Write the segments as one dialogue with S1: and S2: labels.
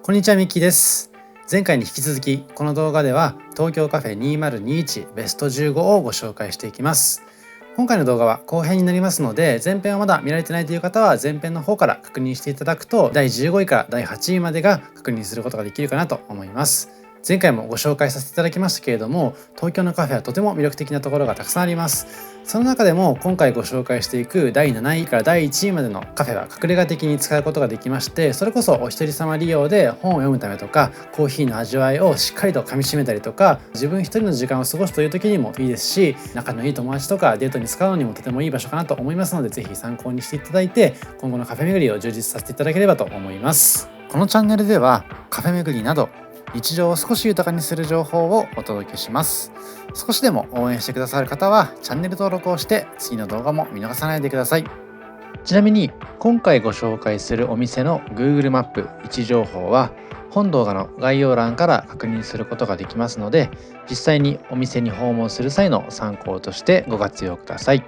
S1: こんにちは、ミッキーです。前回に引き続き、この動画では東京カフェ2021ベスト15をご紹介していきます。今回の動画は後編になりますので、前編をまだ見られてないという方は前編の方から確認していただくと、第15位から第8位までが確認することができるかなと思います。前回もご紹介させていただきましたけれども、東京のカフェはとても魅力的なところがたくさんあります。その中でも今回ご紹介していく第7位から第1位までのカフェは隠れ家的に使うことができまして、それこそお一人様利用で本を読むためとか、コーヒーの味わいをしっかりと噛み締めたりとか、自分一人の時間を過ごすという時にもいいですし、仲のいい友達とかデートに使うのにもとてもいい場所かなと思いますので、ぜひ参考にしていただいて、今後のカフェ巡りを充実させていただければと思います。このチャンネルではカフェ巡りなど日常を少し豊かにする情報をお届けします。少しでも応援してくださる方はチャンネル登録をして次の動画も見逃さないでください。ちなみに今回ご紹介するお店の Google マップ位置情報は本動画の概要欄から確認することができますので、実際にお店に訪問する際の参考としてご活用ください。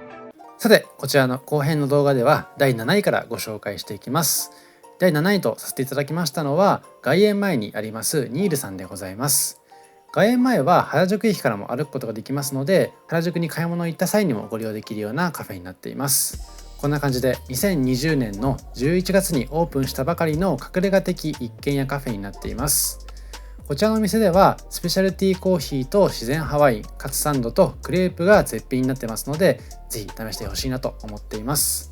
S1: さて、こちらの後編の動画では第7位からご紹介していきます。第7位とさせていただきましたのは、外苑前にありますニールさんでございます。外苑前は原宿駅からも歩くことができますので、原宿に買い物行った際にもご利用できるようなカフェになっています。こんな感じで2020年の11月にオープンしたばかりの隠れ家的一軒家カフェになっています。こちらのお店ではスペシャルティーコーヒーと自然派ワイン、カツサンドとクレープが絶品になってますので、ぜひ試してほしいなと思っています。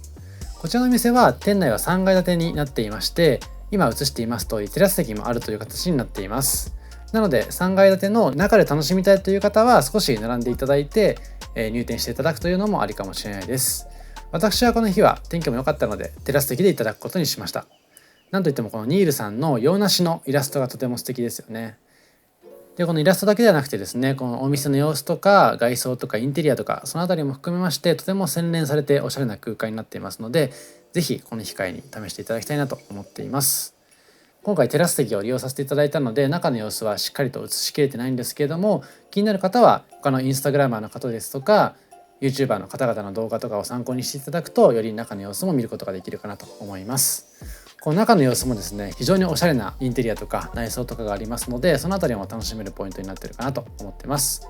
S1: こちらの店は店内は3階建てになっていまして、今映しています通りテラス席もあるという形になっています。なので3階建ての中で楽しみたいという方は少し並んでいただいて、入店していただくというのもありかもしれないです。私はこの日は天気も良かったのでテラス席でいただくことにしました。なんといってもこのニールさんの洋梨のイラストがとても素敵ですよね。で、このイラストだけではなくてですね、このお店の様子とか外装とかインテリアとかそのあたりも含めまして、とても洗練されておしゃれな空間になっていますので、ぜひこの機会に試していただきたいなと思っています。今回テラス席を利用させていただいたので、中の様子はしっかりと映しきれてないんですけれども、気になる方は他のインスタグラマーの方ですとか YouTuber の方々の動画とかを参考にしていただくと、より中の様子も見ることができるかなと思います。この中の様子もですね、非常におしゃれなインテリアとか内装とかがありますので、そのあたりも楽しめるポイントになっているかなと思っています。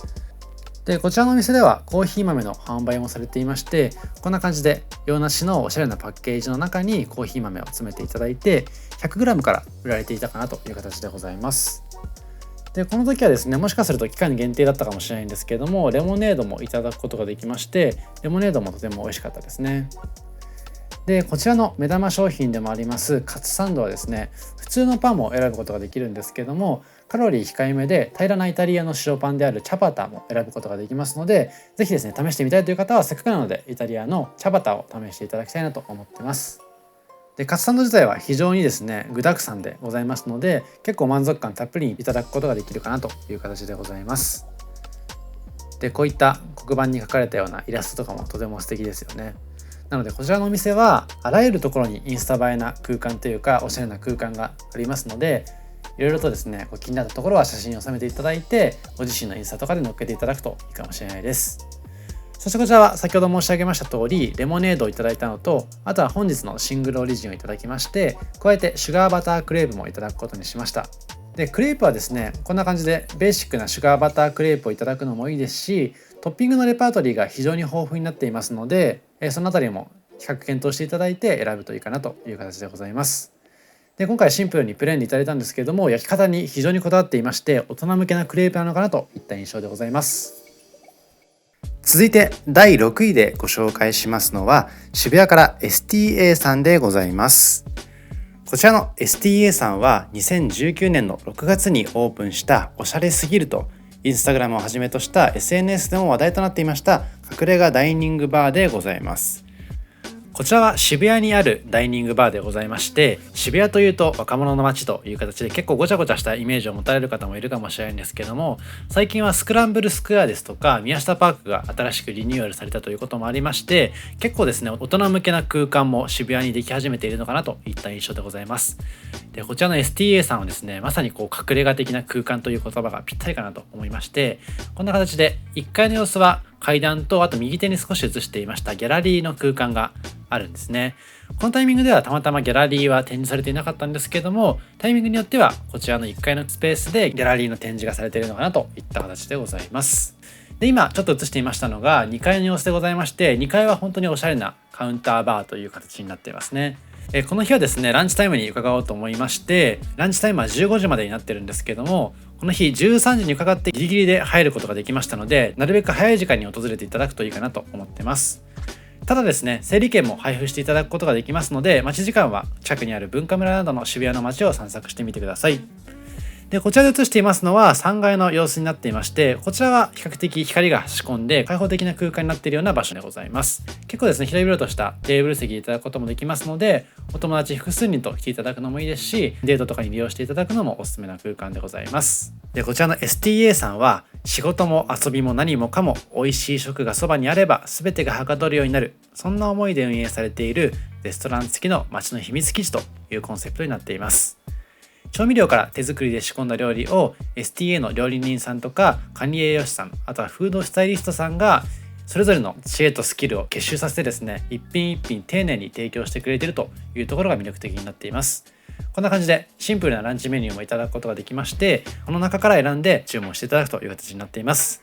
S1: で、こちらのお店ではコーヒー豆の販売もされていまして、こんな感じで洋梨のおしゃれなパッケージの中にコーヒー豆を詰めていただいて 100g から売られていたかなという形でございます。で、この時はですね、もしかすると期間限定だったかもしれないんですけれども、レモネードもいただくことができまして、レモネードもとても美味しかったですね。で、こちらの目玉商品でもありますカツサンドはですね、普通のパンも選ぶことができるんですけども、カロリー控えめで平らなイタリアの白パンであるチャバタも選ぶことができますので、ぜひですね、試してみたいという方はせっかくなのでイタリアのチャバタを試していただきたいなと思ってます。で、カツサンド自体は非常にですね具沢山でございますので、結構満足感たっぷりいただくことができるかなという形でございます。で、こういった黒板に書かれたようなイラストとかもとても素敵ですよね。なのでこちらのお店はあらゆるところにインスタ映えな空間というかおしゃれな空間がありますので、いろいろとですね気になったところは写真を収めていただいて、ご自身のインスタとかで載っけていただくといいかもしれないです。そしてこちらは先ほど申し上げました通りレモネードをいただいたのと、あとは本日のシングルオリジンをいただきまして、加えてシュガーバタークレープもいただくことにしました。で、クレープはですね、こんな感じでベーシックなシュガーバタークレープをいただくのもいいですし、トッピングのレパートリーが非常に豊富になっていますので、そのあたりも比較検討していただいて選ぶといいかなという形でございます。で、今回シンプルにプレーンでいただいたんですけれども、焼き方に非常にこだわっていまして、大人向けなクレープなのかなといった印象でございます。続いて第6位でご紹介しますのは、渋谷から STA さんでございます。こちらの STA さんは2019年の6月にオープンしたおしゃれすぎるとインスタグラムをはじめとした SNS でも話題となっていました隠れ家ダイニングバーでございます。こちらは渋谷にあるダイニングバーでございまして、渋谷というと若者の街という形で結構ごちゃごちゃしたイメージを持たれる方もいるかもしれないんですけども、最近はスクランブルスクエアですとか宮下パークが新しくリニューアルされたということもありまして、結構ですね大人向けな空間も渋谷にでき始めているのかなといった印象でございます。で、こちらの STA さんはですね、まさに隠れ家的な空間という言葉がぴったりかなと思いまして、こんな形で1階の様子は階段と、あと右手に少し映していましたギャラリーの空間があるんですね。このタイミングではたまたまギャラリーは展示されていなかったんですけども、タイミングによってはこちらの1階のスペースでギャラリーの展示がされているのかなといった形でございます。で、今ちょっと映していましたのが2階の様子でございまして、2階は本当におしゃれなカウンターバーという形になっていますね。この日はですね、ランチタイムに伺おうと思いまして、ランチタイムは15時までになってるんですけども、この日13時に伺ってギリギリで入ることができましたので、なるべく早い時間に訪れていただくといいかなと思ってます。ただですね、整理券も配布していただくことができますので、待ち時間は近くにある文化村などの渋谷の街を散策してみてください。で、こちらで映していますのは3階の様子になっていまして、こちらは比較的光が差し込んで開放的な空間になっているような場所でございます。結構ですね、広々としたテーブル席でいただくこともできますので、お友達複数人と来ていただくのもいいですし、デートとかに利用していただくのもおすすめな空間でございます。で、こちらの STA さんは、仕事も遊びも何もかも美味しい食がそばにあれば全てがはかどるようになる、そんな思いで運営されているレストラン付きの街の秘密基地というコンセプトになっています。調味料から手作りで仕込んだ料理を STA の料理人さんとか管理栄養士さん、あとはフードスタイリストさんがそれぞれの知恵とスキルを結集させてですね、一品一品丁寧に提供してくれているというところが魅力的になっています。こんな感じでシンプルなランチメニューもいただくことができまして、この中から選んで注文していただくという形になっています。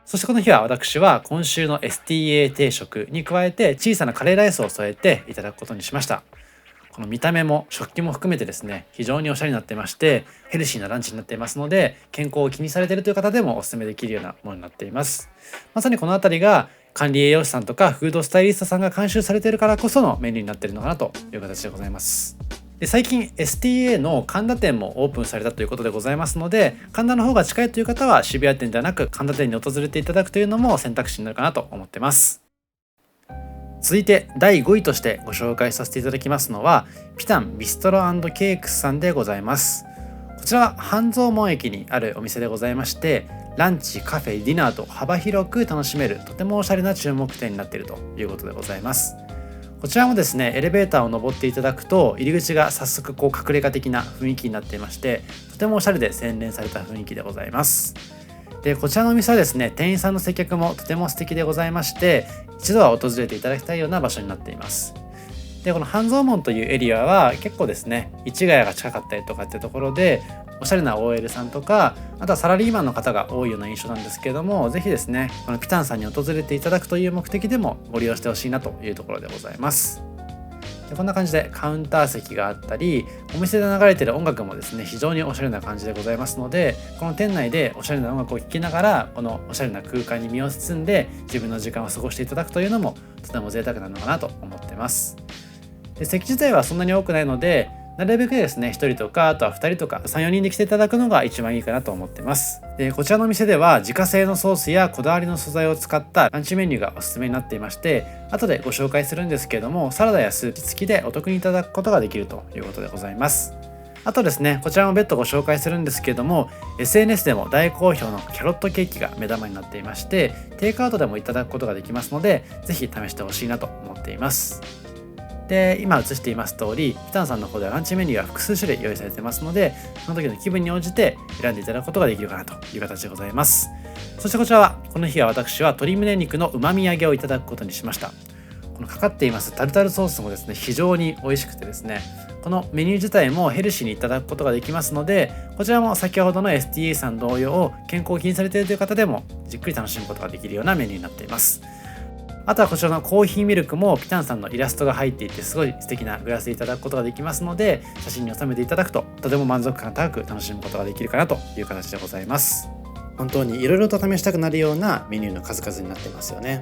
S1: そしてこの日は私は今週の STA 定食に加えて小さなカレーライスを添えていただくことにしました。この見た目も食器も含めてですね、非常におしゃれになっていまして、ヘルシーなランチになっていますので、健康を気にされているという方でもお勧めできるようなものになっています。まさにこのあたりが管理栄養士さんとかフードスタイリストさんが監修されているからこそのメニューになっているのかなという形でございます。で、最近 STA の神田店もオープンされたということでございますので、神田の方が近いという方は渋谷店ではなく神田店に訪れていただくというのも選択肢になるかなと思ってます。続いて第5位としてご紹介させていただきますのはピタンビストロ&ケークスさんでございます。こちらは半蔵門駅にあるお店でございまして、ランチ、カフェ、ディナーと幅広く楽しめるとてもおしゃれな注目店になっているということでございます。こちらもですね、エレベーターを登っていただくと入り口が早速隠れ家的な雰囲気になっていまして、とてもおしゃれで洗練された雰囲気でございます。で、こちらのお店はですね、店員さんの接客もとても素敵でございまして、一度は訪れていただきたいような場所になっています。で、この半蔵門というエリアは結構ですね、市ヶ谷が近かったりとかっていうところで、おしゃれな OL さんとか、あとはサラリーマンの方が多いような印象なんですけども、ぜひですね、このピタンさんに訪れていただくという目的でもご利用してほしいなというところでございます。で、こんな感じでカウンター席があったり、お店で流れている音楽もですね、非常におしゃれな感じでございますので、この店内でおしゃれな音楽を聴きながら、このおしゃれな空間に身を包んで自分の時間を過ごしていただくというのもとても贅沢なのかなと思ってます。で、席自体はそんなに多くないので、なるべくですね、1人とかあとは2人とか 3,4 人で来ていただくのが一番いいかなと思ってます。で、こちらのお店では自家製のソースやこだわりの素材を使ったランチメニューがおすすめになっていまして、後でご紹介するんですけれども、サラダやスープ付きでお得にいただくことができるということでございます。あとですね、こちらも別途ご紹介するんですけれども、 SNS でも大好評のキャロットケーキが目玉になっていまして、テイクアウトでもいただくことができますので、ぜひ試してほしいなと思っています。で、今映しています通り、ピタンさんの方ではランチメニューが複数種類用意されてますので、その時の気分に応じて選んでいただくことができるかなという形でございます。そしてこちらは、この日は私は鶏胸肉の旨味揚げをいただくことにしました。このかかっていますタルタルソースもですね、非常に美味しくてですね、このメニュー自体もヘルシーにいただくことができますので、こちらも先ほどの STA さん同様、健康を気にされているという方でもじっくり楽しむことができるようなメニューになっています。あとはこちらのコーヒーミルクもピタンさんのイラストが入っていて、すごい素敵なグラスでいただくことができますので、写真に収めていただくととても満足感高く楽しむことができるかなという形でございます。本当にいろいろと試したくなるようなメニューの数々になっていますよね。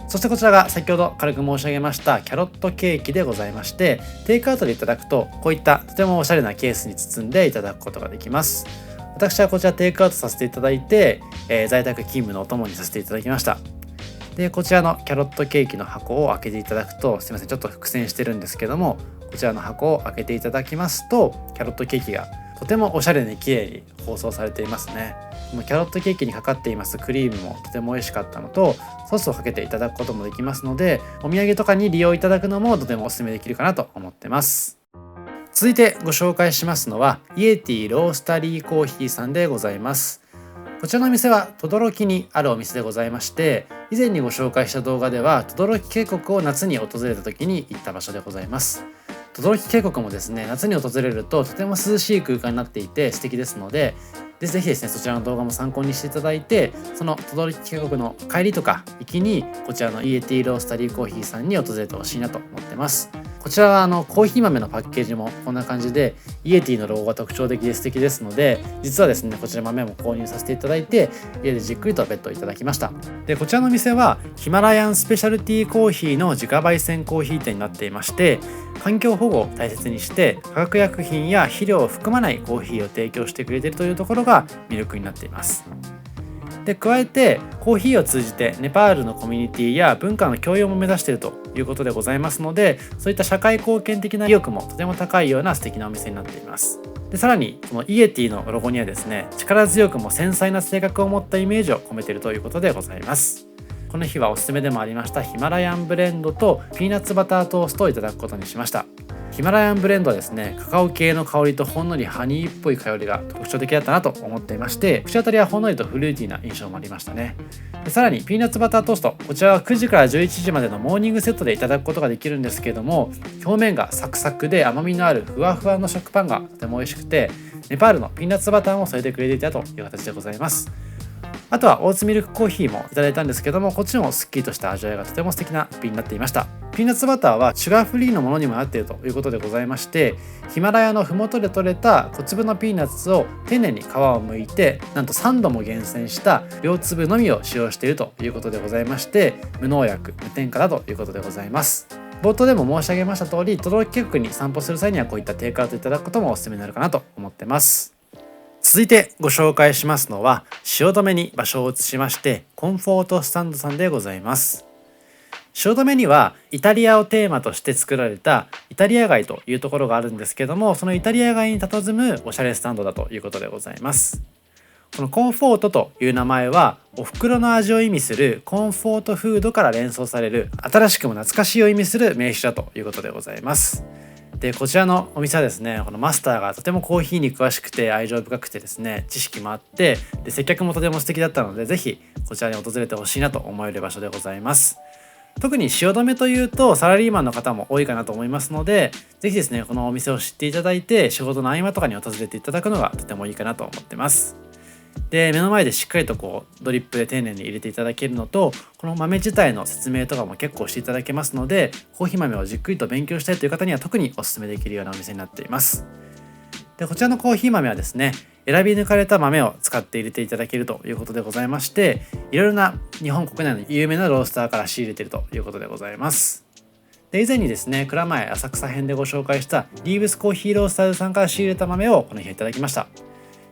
S1: そしてこちらが先ほど軽く申し上げましたキャロットケーキでございまして、テイクアウトでいただくとこういったとてもおしゃれなケースに包んでいただくことができます。私はこちらテイクアウトさせていただいて、在宅勤務のお供にさせていただきました。で、こちらのキャロットケーキの箱を開けていただくと、すいません、ちょっと伏線してるんですけども、こちらの箱を開けていただきますと、キャロットケーキがとてもおしゃれに綺麗に包装されていますね。このキャロットケーキにかかっていますクリームもとても美味しかったのと、ソースをかけていただくこともできますので、お土産とかに利用いただくのもとてもお勧めできるかなと思ってます。続いてご紹介しますのはイエティロースタリーコーヒーさんでございます。こちらのお店は等々力にあるお店でございまして、以前にご紹介した動画では等々力渓谷を夏に訪れた時に行った場所でございます。等々力渓谷もですね、夏に訪れるととても涼しい空間になっていて素敵ですので、ぜひですねそちらの動画も参考にしていただいて、その等々力渓谷の帰りとか行きにこちらのイエティロースタリーコーヒーさんに訪れてほしいなと思ってます。こちらはコーヒー豆のパッケージもこんな感じでイエティのロゴが特徴的で素敵ですので、実はですねこちら豆も購入させていただいて家でじっくりとベッドいただきました。でこちらの店はヒマラヤンスペシャルティーコーヒーの自家焙煎コーヒー店になっていまして、環境保護を大切にして化学薬品や肥料を含まないコーヒーを提供してくれているというところが魅力になっています。で加えてコーヒーを通じてネパールのコミュニティや文化の共有も目指しているということでございますので、そういった社会貢献的な意欲もとても高いような素敵なお店になっています。でさらにこのイエティのロゴにはですね、力強くも繊細な性格を持ったイメージを込めているということでございます。この日はおすすめでもありましたヒマラヤンブレンドとピーナッツバタートーストをいただくことにしました。ヒマラヤンブレンドはですね、カカオ系の香りとほんのりハニーっぽい香りが特徴的だったなと思っていまして、口当たりはほんのりとフルーティーな印象もありましたね。でさらにピーナッツバタートースト、こちらは9時から11時までのモーニングセットでいただくことができるんですけれども、表面がサクサクで甘みのあるふわふわの食パンがとても美味しくて、ネパールのピーナッツバターも添えてくれていたという形でございます。あとはオーツミルクコーヒーもいただいたんですけども、こっちもすっきりとした味わいがとても素敵な一品になっていました。ピーナッツバターはシュガーフリーのものにもなっているということでございまして、ヒマラヤの麓で採れた小粒のピーナッツを丁寧に皮を剥いて、なんと3度も厳選した両粒のみを使用しているということでございまして、無農薬無添加だということでございます。冒頭でも申し上げました通り、等々力渓谷に散歩する際にはこういったテイクアウトいただくこともおすすめになるかなと思ってます。続いてご紹介しますのは、汐留に場所を移しましてコンフォートスタンドさんでございます。汐留にはイタリアをテーマとして作られたイタリア街というところがあるんですけども、そのイタリア街に佇むおしゃれスタンドだということでございます。このコンフォートという名前はお袋の味を意味するコンフォートフードから連想される、新しくも懐かしいを意味する名詞だということでございます。でこちらのお店はですね、このマスターがとてもコーヒーに詳しくて愛情深くてですね、知識もあって、で接客もとても素敵だったので、ぜひこちらに訪れてほしいなと思える場所でございます。特に汐留というとサラリーマンの方も多いかなと思いますので、ぜひですねこのお店を知っていただいて仕事の合間とかに訪れていただくのがとてもいいかなと思ってます。で目の前でしっかりとドリップで丁寧に入れていただけるのと、この豆自体の説明とかも結構していただけますので、コーヒー豆をじっくりと勉強したいという方には特にお勧めできるようなお店になっています。でこちらのコーヒー豆はですね、選び抜かれた豆を使って入れていただけるということでございまして、いろいろな日本国内の有名なロースターから仕入れているということでございます。で以前にですね蔵前浅草編でご紹介したリーブスコーヒーロースターズさんから仕入れた豆をこの日いただきました。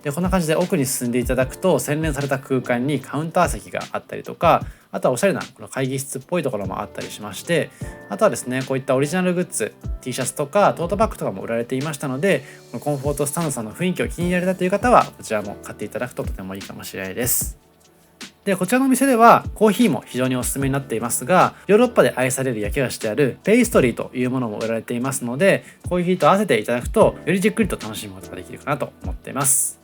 S1: でこんな感じで奥に進んでいただくと洗練された空間にカウンター席があったりとか、あとはおしゃれなこの会議室っぽいところもあったりしまして、あとはですねこういったオリジナルグッズ T シャツとかトートバッグとかも売られていましたので、このコンフォートスタンドさんの雰囲気を気に入られたという方はこちらも買っていただくととてもいいかもしれないです。でこちらのお店ではコーヒーも非常におすすめになっていますが、ヨーロッパで愛される焼き菓子であるペイストリーというものも売られていますので、コーヒーと合わせていただくとよりじっくりと楽しむことができるかなと思っています。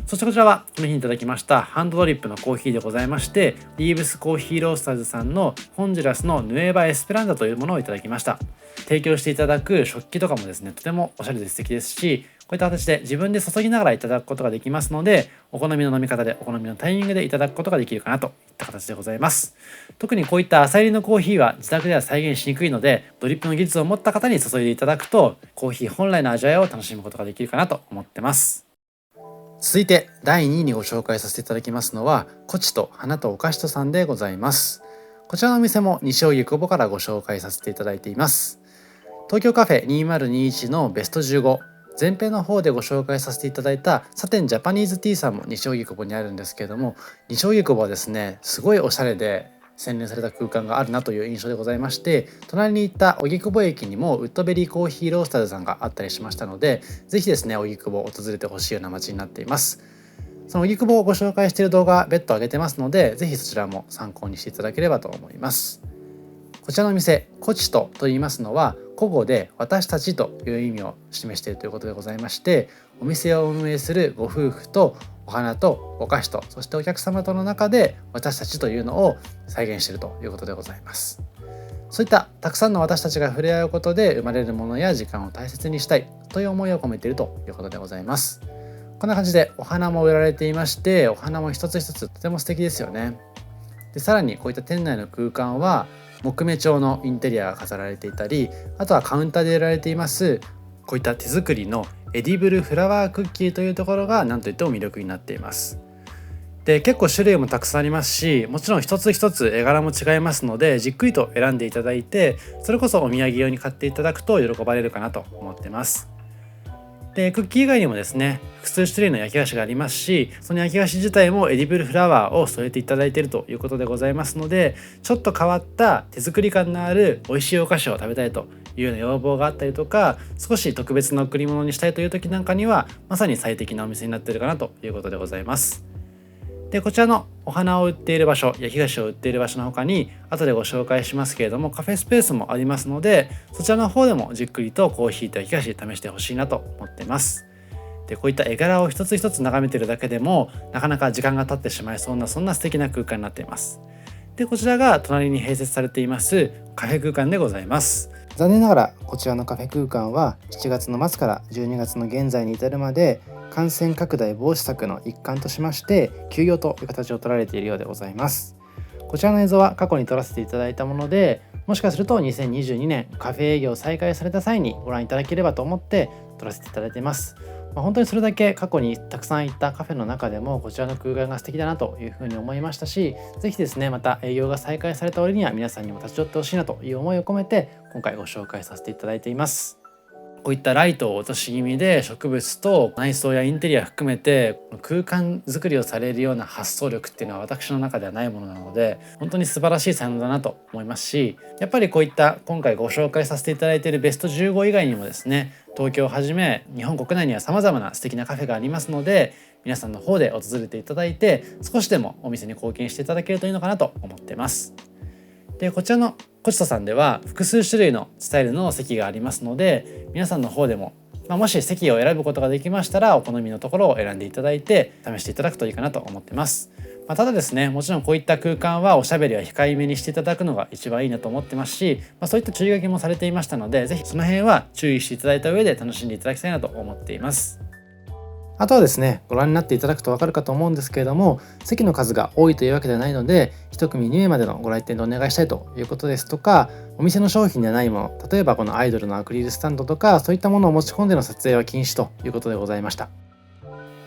S1: そしてこちらはこの日にいただきましたハンドドリップのコーヒーでございまして、リーブスコーヒーロースターズさんのホンジュラスのヌエバエスペランザというものをいただきました。提供していただく食器とかもですねとてもおしゃれで素敵ですし、こういった形で自分で注ぎながらいただくことができますので、お好みの飲み方でお好みのタイミングでいただくことができるかなといった形でございます。特にこういった浅入りのコーヒーは自宅では再現しにくいので、ドリップの技術を持った方に注いでいただくとコーヒー本来の味わいを楽しむことができるかなと思ってます。続いて第2位にご紹介させていただきますのは、コチと花とお菓子とさんでございます。こちらのお店も西荻窪からご紹介させていただいています。東京カフェ2021のベスト15、前編の方でご紹介させていただいたサテンジャパニーズティーさんも西荻窪にあるんですけれども、西荻窪はですねすごいおしゃれで洗練された空間があるなという印象でございまして、隣に行った荻窪駅にもウッドベリーコーヒーロースターズさんがあったりしましたので、ぜひですね荻窪を訪れてほしいような街になっています。その荻窪をご紹介している動画別途上げてますので、ぜひそちらも参考にしていただければと思います。こちらのお店コチトと言いますのは古語で私たちという意味を示しているということでございまして、お店を運営するご夫婦とお花とお菓子と、そしてお客様との中で私たちというのを再現しているということでございます。そういったたくさんの私たちが触れ合うことで生まれるものや時間を大切にしたいという思いを込めているということでございます。こんな感じでお花も植えられていまして、お花も一つ一つとても素敵ですよね。でさらにこういった店内の空間は木目調のインテリアが飾られていたり、あとはカウンターで売られていますこういった手作りのエディブルフラワークッキーというところが何といっても魅力になっています。で結構種類もたくさんありますし、もちろん一つ一つ絵柄も違いますので、じっくりと選んでいただいて、それこそお土産用に買っていただくと喜ばれるかなと思ってます。でクッキー以外にもですね、複数種類の焼き菓子がありますし、その焼き菓子自体もエディブルフラワーを添えていただいているということでございますので、ちょっと変わった手作り感のある美味しいお菓子を食べたいというような要望があったりとか、少し特別な贈り物にしたいという時なんかにはまさに最適なお店になっているかなということでございます。でこちらのお花を売っている場所、焼き菓子を売っている場所の他に後でご紹介しますけれども、カフェスペースもありますので、そちらの方でもじっくりとコーヒーと焼き菓子試してほしいなと思っています。でこういった絵柄を一つ一つ眺めているだけでもなかなか時間が経ってしまいそうな、そんな素敵な空間になっています。でこちらが隣に併設されていますカフェ空間でございます。残念ながらこちらのカフェ空間は7月の末から12月の現在に至るまで感染拡大防止策の一環としまして休業という形を取られているようでございます。こちらの映像は過去に撮らせていただいたもので、もしかすると2022年カフェ営業再開された際にご覧いただければと思って撮らせていただいています。本当にそれだけ過去にたくさん行ったカフェの中でもこちらの空間が素敵だなというふうに思いましたし、ぜひですねまた営業が再開された折には皆さんにも立ち寄ってほしいなという思いを込めて今回ご紹介させていただいています。こういったライトを落とし気味で植物と内装やインテリア含めて空間作りをされるような発想力っていうのは私の中ではないものなので、本当に素晴らしい才能だなと思いますし、やっぱりこういった今回ご紹介させていただいているベスト15以外にもですね、東京をはじめ日本国内には様々な素敵なカフェがありますので、皆さんの方で訪れていただいて少しでもお店に貢献していただけるといいのかなと思っています。でこちらのコチトさんでは複数種類のスタイルの席がありますので、皆さんの方でも、もし席を選ぶことができましたらお好みのところを選んでいただいて試していただくといいかなと思ってます。ただですね、もちろんこういった空間はおしゃべりは控えめにしていただくのが一番いいなと思ってますし、そういった注意書きもされていましたので、ぜひその辺は注意していただいた上で楽しんでいただきたいなと思っています。あとはですね、ご覧になっていただくと分かるかと思うんですけれども、席の数が多いというわけではないので、1組2名までのご来店でお願いしたいということですとか、お店の商品ではないもの、例えばこのアイドルのアクリルスタンドとか、そういったものを持ち込んでの撮影は禁止ということでございました。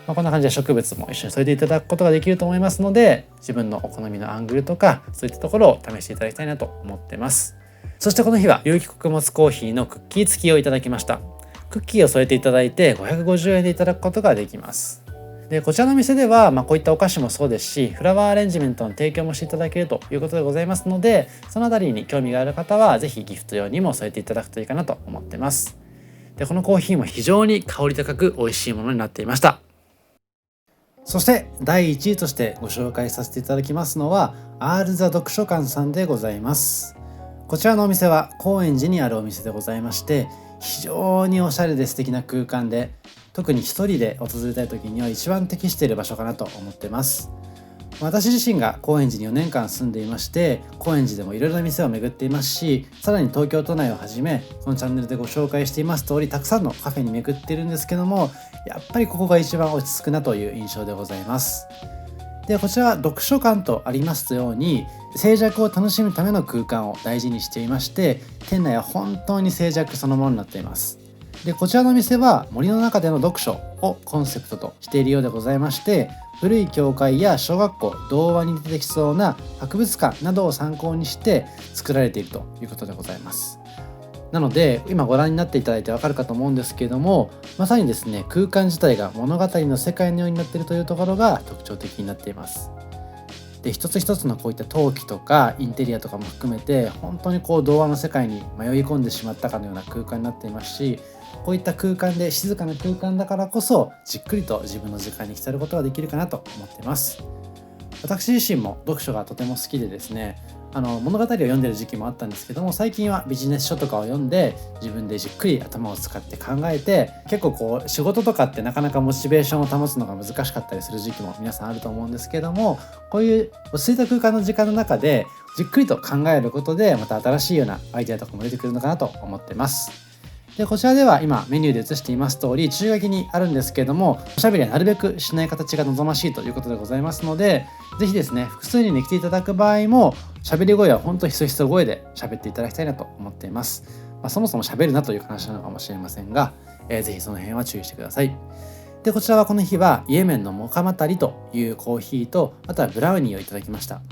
S1: こんな感じで植物も一緒に添えていただくことができると思いますので、自分のお好みのアングルとかそういったところを試していただきたいなと思ってます。そしてこの日は有機穀物コーヒーのクッキー付きをいただきました。クッキーを添えていただいて550円でいただくことができます。でこちらの店では、こういったお菓子もそうですし、フラワーアレンジメントの提供もしていただけるということでございますので、そのあたりに興味がある方はぜひギフト用にも添えていただくといいかなと思ってます。でこのコーヒーも非常に香り高く美味しいものになっていました。そして第1位としてご紹介させていただきますのはアールザ読書館さんでございます。こちらのお店は高円寺にあるお店でございまして、非常におしゃれで素敵な空間で、特に一人で訪れたい時には一番適している場所かなと思ってます。私自身が高円寺に4年間住んでいまして、高円寺でもいろいろな店を巡っていますし、さらに東京都内をはじめこのチャンネルでご紹介しています通り、たくさんのカフェに巡っているんですけども、やっぱりここが一番落ち着くなという印象でございます。でこちらは読書館とありますように、静寂を楽しむための空間を大事にしていまして、店内は本当に静寂そのものになっています。でこちらの店は森の中での読書をコンセプトとしているようでございまして、古い教会や小学校、童話に出てきそうな博物館などを参考にして作られているということでございます。なので今ご覧になっていただいてわかるかと思うんですけれども、まさにですね、空間自体が物語の世界のようになっているというところが特徴的になっています。で一つ一つのこういった陶器とかインテリアとかも含めて、本当に童話の世界に迷い込んでしまったかのような空間になっていますし、こういった空間で静かな空間だからこそじっくりと自分の時間に浸ることができるかなと思っています。私自身も読書がとても好きでですね、物語を読んでる時期もあったんですけども、最近はビジネス書とかを読んで自分でじっくり頭を使って考えて、結構こう仕事とかってなかなかモチベーションを保つのが難しかったりする時期も皆さんあると思うんですけども、こういう落ち着いた空間の時間の中でじっくりと考えることでまた新しいようなアイデアとかも出てくるのかなと思ってます。でこちらでは今メニューで映しています通り注意書きにあるんですけども、おしゃべりはなるべくしない形が望ましいということでございますので、ぜひですね複数人で来ていただく場合も喋り声は本当ひそひそ声で喋っていただきたいなと思っています。そもそも喋るなという話なのかもしれませんが、ぜひその辺は注意してください。でこちらはこの日はイエメンのモカマタリというコーヒーと、あとはブラウニーをいただきました。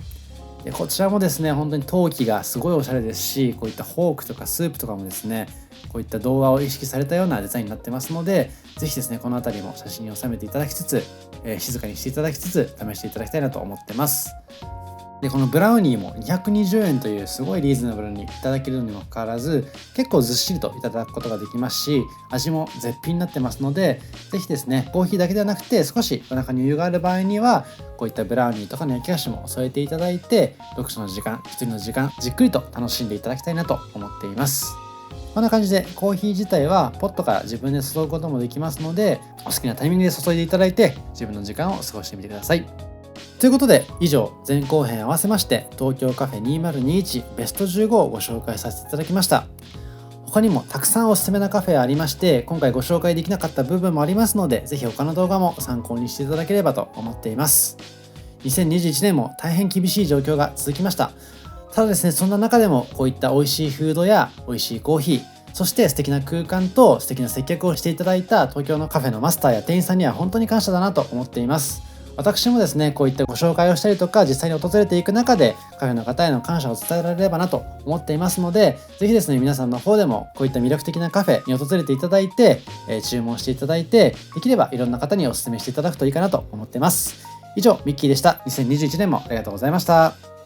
S1: でこちらもですね本当に陶器がすごいおしゃれですし、こういったフォークとかスープとかもですねこういった童話を意識されたようなデザインになってますので、ぜひですねこの辺りも写真に収めていただきつつ、静かにしていただきつつ試していただきたいなと思ってます。でこのブラウニーも220円というすごいリーズナブルにいただけるにもかかわらず、結構ずっしりといただくことができますし、味も絶品になってますので、ぜひですねコーヒーだけではなくて少しお腹に余裕がある場合にはこういったブラウニーとかの焼き菓子も添えていただいて、読書の時間、一人の時間じっくりと楽しんでいただきたいなと思っています。こんな感じでコーヒー自体はポットから自分で注ぐこともできますので、お好きなタイミングで注いでいただいて自分の時間を過ごしてみてください。ということで以上前後編合わせまして東京カフェ2021ベスト15をご紹介させていただきました。他にもたくさんおすすめなカフェありまして、今回ご紹介できなかった部分もありますので、ぜひ他の動画も参考にしていただければと思っています。2021年も大変厳しい状況が続きました。ただですねそんな中でもこういった美味しいフードや美味しいコーヒー、そして素敵な空間と素敵な接客をしていただいた東京のカフェのマスターや店員さんには本当に感謝だなと思っています。私もですねこういったご紹介をしたりとか実際に訪れていく中でカフェの方への感謝を伝えられればなと思っていますので、ぜひですね皆さんの方でもこういった魅力的なカフェに訪れていただいて、注文していただいて、できればいろんな方にお勧めしていただくといいかなと思っています。以上ミッキーでした。2021年もありがとうございました。